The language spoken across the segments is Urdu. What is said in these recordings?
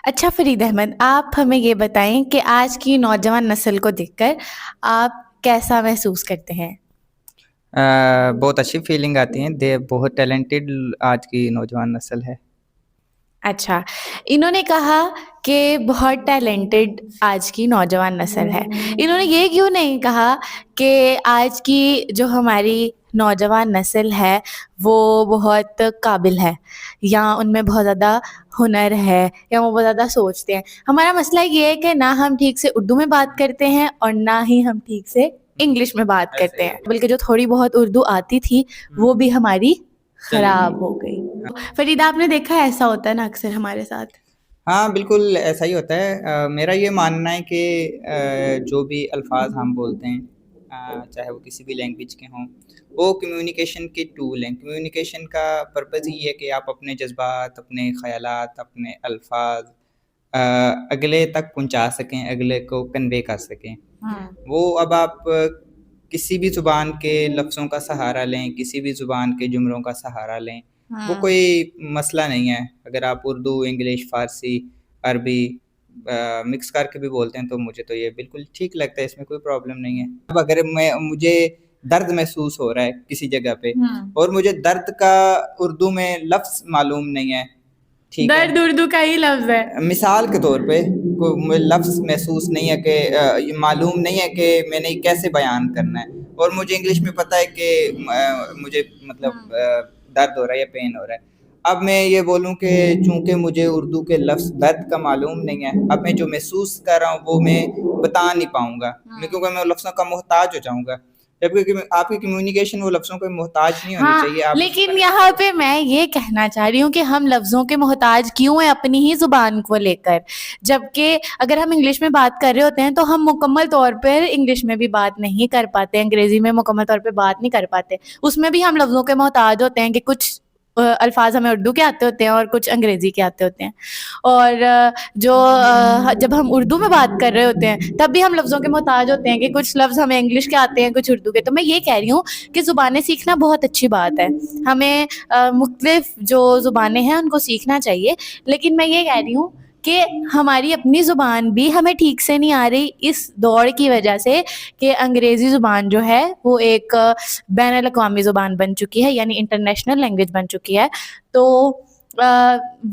اچھا فرید احمد، آپ ہمیں یہ بتائیں کہ آج کی نوجوان نسل کو دیکھ کر آپ کیسا محسوس کرتے ہیں؟ بہت اچھی فیلنگ آتی ہیں. بہت ٹیلنٹڈ آج کی نوجوان نسل ہے. اچھا، انہوں نے کہا کہ بہت ٹیلنٹڈ آج کی نوجوان نسل ہے. انہوں نے یہ کیوں نہیں کہا کہ آج کی جو ہماری نوجوان نسل ہے وہ بہت قابل ہے، یا ان میں بہت زیادہ ہنر ہے، یا وہ بہت زیادہ سوچتے ہیں؟ ہمارا مسئلہ یہ ہے کہ نہ ہم ٹھیک سے اردو میں بات کرتے ہیں اور نہ ہی ہم ٹھیک سے انگلش میں بات کرتے ہیں، بلکہ جو تھوڑی بہت اردو آتی تھی وہ بھی ہماری خراب ہو گئی. فرید، آپ نے دیکھا ایسا ہوتا ہے نا اکثر ہمارے ساتھ؟ ہاں بالکل ایسا ہی ہوتا ہے. میرا یہ ماننا ہے کہ جو بھی الفاظ ہم بولتے ہیں چاہے وہ کسی بھی لینگویج کے ہوں، وہ کمیونیکیشن کے ٹول ہیں. کمیونیکیشن کا پرپز یہ ہے کہ آپ اپنے جذبات، اپنے خیالات، اپنے الفاظ اگلے تک پہنچا سکیں، اگلے کو کنوے کر سکیں. وہ اب آپ کسی بھی زبان کے لفظوں کا سہارا لیں، کسی بھی زبان کے جملوں کا سہارا لیں، وہ کوئی مسئلہ نہیں ہے. اگر آپ اردو، انگلش، فارسی، عربی مکس کر کے بھی بولتے ہیں تو مجھے تو یہ بالکل ٹھیک لگتا ہے، اس میں کوئی پرابلم نہیں ہے. اب اگر مجھے درد محسوس ہو رہا ہے کسی جگہ پہ اور مجھے درد کا اردو میں لفظ معلوم نہیں ہے، ٹھیک ہے، درد اردو کا ہی لفظ ہے. مثال کے طور پہ کوئی لفظ محسوس نہیں ہے کہ معلوم نہیں ہے کہ میں نے کیسے بیان کرنا ہے، اور مجھے انگلش میں پتہ ہے کہ مجھے مطلب درد ہو رہا ہے یا پین ہو رہا ہے. اب میں یہ بولوں کہ چونکہ مجھے اردو کے لفظ درد کا معلوم نہیں ہے، اب میں جو محسوس کر رہا ہوں وہ میں بتا نہیں پاؤں گا، کیونکہ میں لفظوں کا محتاج ہو جاؤں گا. جبکہ آپ کی کمیونیکیشن وہ لفظوں کے محتاج نہیں ہونی چاہیے. آپ لیکن یہاں پہ میں یہ کہنا چاہ رہی ہوں کہ ہم لفظوں کے محتاج کیوں ہیں اپنی ہی زبان کو لے کر، جبکہ اگر ہم انگلش میں بات کر رہے ہوتے ہیں تو ہم مکمل طور پر انگلش میں بھی بات نہیں کر پاتے، انگریزی میں مکمل طور پہ بات نہیں کر پاتے. اس میں بھی ہم لفظوں کے محتاج ہوتے ہیں کہ کچھ الفاظ ہمیں اردو کے آتے ہوتے ہیں اور کچھ انگریزی کے آتے ہوتے ہیں. اور جب ہم اردو میں بات کر رہے ہوتے ہیں تب بھی ہم لفظوں کے محتاج ہوتے ہیں کہ کچھ لفظ ہمیں انگلش کے آتے ہیں، کچھ اردو کے. تو میں یہ کہہ رہی ہوں کہ زبانیں سیکھنا بہت اچھی بات ہے، ہمیں مختلف جو زبانیں ہیں ان کو سیکھنا چاہیے. لیکن میں یہ کہہ رہی ہوں کہ ہماری اپنی زبان بھی ہمیں ٹھیک سے نہیں آ رہی اس دوڑ کی وجہ سے کہ انگریزی زبان جو ہے وہ ایک بین الاقوامی زبان بن چکی ہے، یعنی انٹرنیشنل لینگویج بن چکی ہے. تو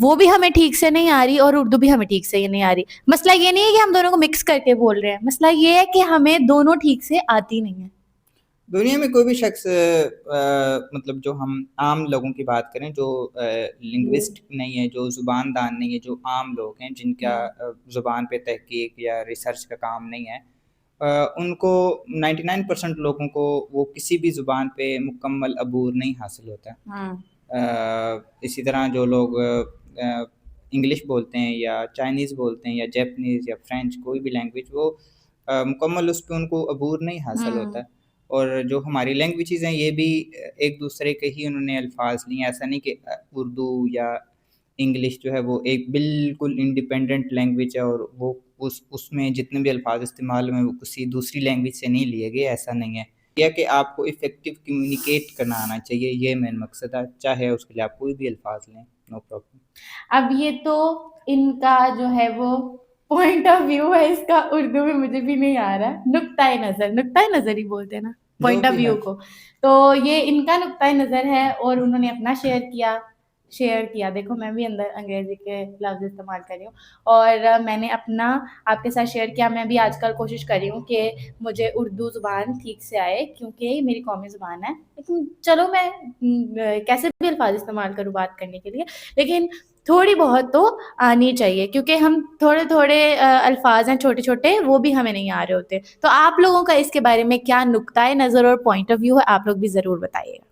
وہ بھی ہمیں ٹھیک سے نہیں آ رہی اور اردو بھی ہمیں ٹھیک سے نہیں آ رہی. مسئلہ یہ نہیں ہے کہ ہم دونوں کو مکس کر کے بول رہے ہیں، مسئلہ یہ ہے کہ ہمیں دونوں ٹھیک سے آتی نہیں ہے. دنیا میں کوئی بھی شخص مطلب جو ہم عام لوگوں کی بات کریں، جو لنگوسٹ نہیں ہے، جو زبان دان نہیں ہے، جو عام لوگ ہیں جن کا زبان پہ تحقیق یا ریسرچ کا کام نہیں ہے، ان کو 99% لوگوں کو وہ کسی بھی زبان پہ مکمل عبور نہیں حاصل ہوتا. اسی طرح جو لوگ انگلش بولتے ہیں یا چائنیز بولتے ہیں یا جیپنیز یا فرینچ، کوئی بھی لینگویج، وہ مکمل اس پہ ان کو عبور نہیں حاصل ہوتا. اور جو ہماری لینگویجز ہیں یہ بھی ایک دوسرے کے ہی انہوں نے الفاظ لیے. ایسا نہیں کہ اردو یا انگلش جو ہے وہ ایک بالکل انڈیپینڈنٹ لینگویج ہے اور وہ اس میں جتنے بھی الفاظ استعمال میں وہ کسی دوسری لینگویج سے نہیں لیے گئے، ایسا نہیں ہے. یہ کہ آپ کو افیکٹو کمیونیکیٹ کرنا آنا چاہیے، یہ مین مقصد ہے. چاہے اس کے لیے آپ کوئی بھی الفاظ لیں، نو پرابلم. اب یہ تو ان کا جو ہے وہ پوائنٹ آف ویو ہے، اس کا اردو میں مجھے بھی نہیں آ رہا. نقطۂ نظر ہی بولتے ہیں نا پوائنٹ آف ویو کو. تو یہ ان کا نقطۂ نظر ہے اور انہوں نے اپنا شیئر کیا. دیکھو میں بھی اندر انگریزی کے لفظ استعمال کر رہی ہوں اور میں نے اپنا آپ کے ساتھ شیئر کیا. میں بھی آج کل کوشش کر رہی ہوں کہ مجھے اردو زبان ٹھیک سے آئے کیونکہ یہ میری قومی زبان ہے. لیکن چلو میں کیسے بھی الفاظ استعمال کروں بات کرنے کے لیے، لیکن تھوڑی بہت تو آنی چاہیے کیونکہ ہم تھوڑے الفاظ ہیں چھوٹے چھوٹے، وہ بھی ہمیں نہیں آ رہے ہوتے. تو آپ لوگوں کا اس کے بارے میں کیا نقطۂ نظر اور پوائنٹ آف ویو ہے، آپ لوگ بھی ضرور بتائیے گا.